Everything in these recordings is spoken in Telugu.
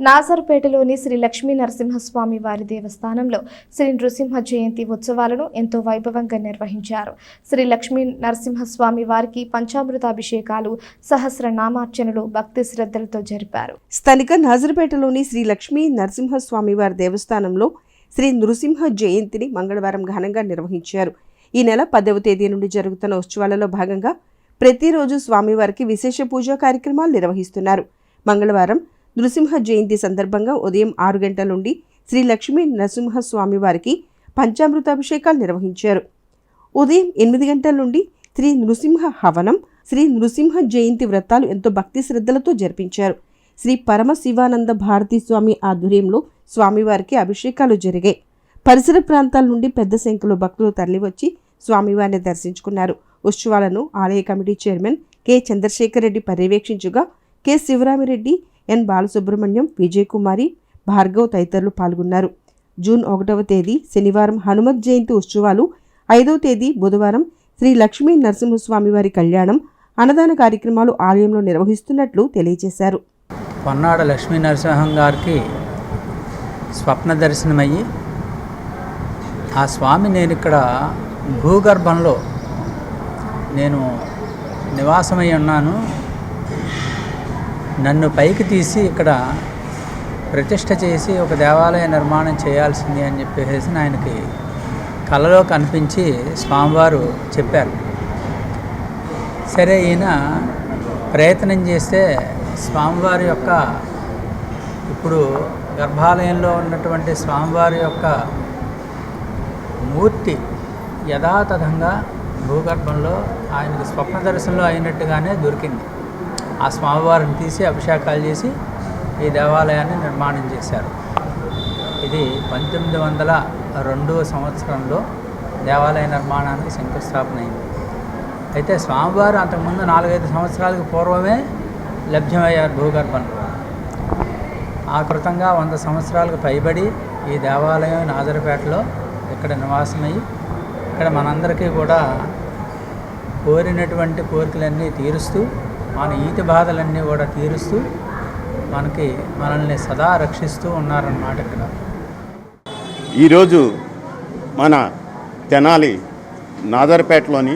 నాజర్పేటలోని శ్రీ లక్ష్మీ నరసింహస్వామి వారి దేవస్థానంలో శ్రీ నృసింహ జయంతి ఉత్సవాలను ఎంతో వైభవంగా నిర్వహించారు. శ్రీ లక్ష్మీ నరసింహస్వామి వారికి పంచామృతాభిషేకాలు, సహస్రనామార్చనలు భక్తి శ్రద్ధలతో జరిపారు. స్థానిక నాజర్పేటలోని శ్రీ లక్ష్మీ నరసింహస్వామి వారి దేవస్థానంలో శ్రీ నృసింహ జయంతిని మంగళవారం ఘనంగా నిర్వహించారు. ఈ నెల 10వ తేదీ నుండి జరుగుతున్న ఉత్సవాలలో భాగంగా ప్రతిరోజు స్వామివారికి విశేష పూజా కార్యక్రమాలు నిర్వహిస్తున్నారు. మంగళవారం నృసింహ జయంతి సందర్భంగా ఉదయం 6 గంటల నుండి శ్రీ లక్ష్మీ నరసింహస్వామి వారికి పంచామృతాభిషేకాలు నిర్వహించారు. ఉదయం 8 గంటల నుండి శ్రీ నృసింహ హవనం, శ్రీ నృసింహ జయంతి వ్రతాలు ఎంతో భక్తి శ్రద్ధలతో జరిపించారు. శ్రీ పరమశివానంద భారతీ స్వామి ఆధ్వర్యంలో స్వామివారికి అభిషేకాలు జరిగాయి. పరిసర ప్రాంతాల నుండి పెద్ద సంఖ్యలో భక్తులు తరలివచ్చి స్వామివారిని దర్శించుకున్నారు. ఉత్సవాలను ఆలయ committee chairman K Chandrasekhar Reddy పర్యవేక్షించగా కె శివరామిరెడ్డి, ఎన్ బాలసుబ్రహ్మణ్యం, విజయ్ కుమారి, భార్గవ్ తదితరులు పాల్గొన్నారు. జూన్ 1వ తేదీ శనివారం హనుమత్ జయంతి ఉత్సవాలు, 5వ తేదీ బుధవారం శ్రీ లక్ష్మీ నరసింహస్వామి వారి కళ్యాణం, అన్నదాన కార్యక్రమాలు ఆలయంలో నిర్వహిస్తున్నట్లు తెలియజేశారు. పొన్నాడ లక్ష్మీ నరసింహం గారికి స్వప్న దర్శనమయ్యి ఆ స్వామి నేను ఇక్కడ భూగర్భంలో నేను నివాసమై ఉన్నాను, నన్ను పైకి తీసి ఇక్కడ ప్రతిష్ఠ చేసి ఒక దేవాలయ నిర్మాణం చేయాల్సింది అని చెప్పేసి ఆయనకి కలలో కనిపించి స్వామివారు చెప్పారు. సరే ఈయన ప్రయత్నం చేస్తే స్వామివారి యొక్క ఇప్పుడు గర్భాలయంలో ఉన్నటువంటి స్వామివారి యొక్క మూర్తి యథాతథంగా భూగర్భంలో ఆయనకి స్వప్న దర్శనంలో అయినట్టుగానే దొరికింది. ఆ స్వామివారిని తీసి అభిషేకాలు చేసి ఈ దేవాలయాన్ని నిర్మాణం చేశారు. ఇది 1902 సంవత్సరంలో దేవాలయ నిర్మాణానికి శంకుస్థాపన అయింది. అయితే స్వామివారు అంతకుముందు 4-5 సంవత్సరాలకు పూర్వమే లభ్యమయ్యారు భూగర్భంలో. ఆ కృతంగా 100 సంవత్సరాలకు పైబడి ఈ దేవాలయం నాజర్పేటలో ఇక్కడ నివాసమయ్యి ఇక్కడ మనందరికీ కూడా కోరినటువంటి కోరికలన్నీ తీరుస్తూ, మన ఈతి బాధలన్నీ కూడా తీరుస్తూ మనల్ని సదా రక్షిస్తూ ఉన్నారన్నమాట. ఇక్కడ ఈరోజు మన తెనాలి నాజర్పేటలోని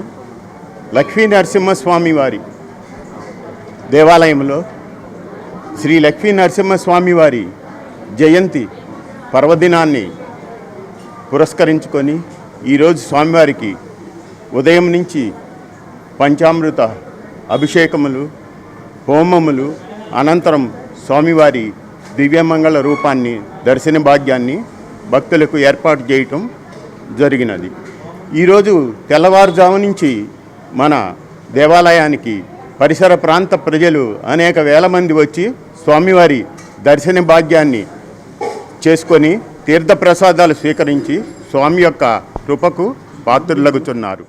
లక్ష్మీ నరసింహస్వామి వారి దేవాలయంలో శ్రీ లక్ష్మీ నరసింహస్వామి వారి జయంతి పర్వదినాన్ని పురస్కరించుకొని ఈరోజు స్వామివారికి ఉదయం నుంచి పంచామృత అభిషేకములు, హోమములు, అనంతరం స్వామివారి దివ్యమంగళ రూపాన్ని, దర్శన భాగ్యాన్ని భక్తులకు ఏర్పాటు చేయటం జరిగినది. ఈరోజు తెల్లవారుజాము నుంచి మన దేవాలయానికి పరిసర ప్రాంత ప్రజలు అనేక వేల మంది వచ్చి స్వామివారి దర్శన భాగ్యాన్ని చేసుకొని తీర్థప్రసాదాలు స్వీకరించి స్వామి యొక్క కృపకు పాత్రులగుతున్నారు.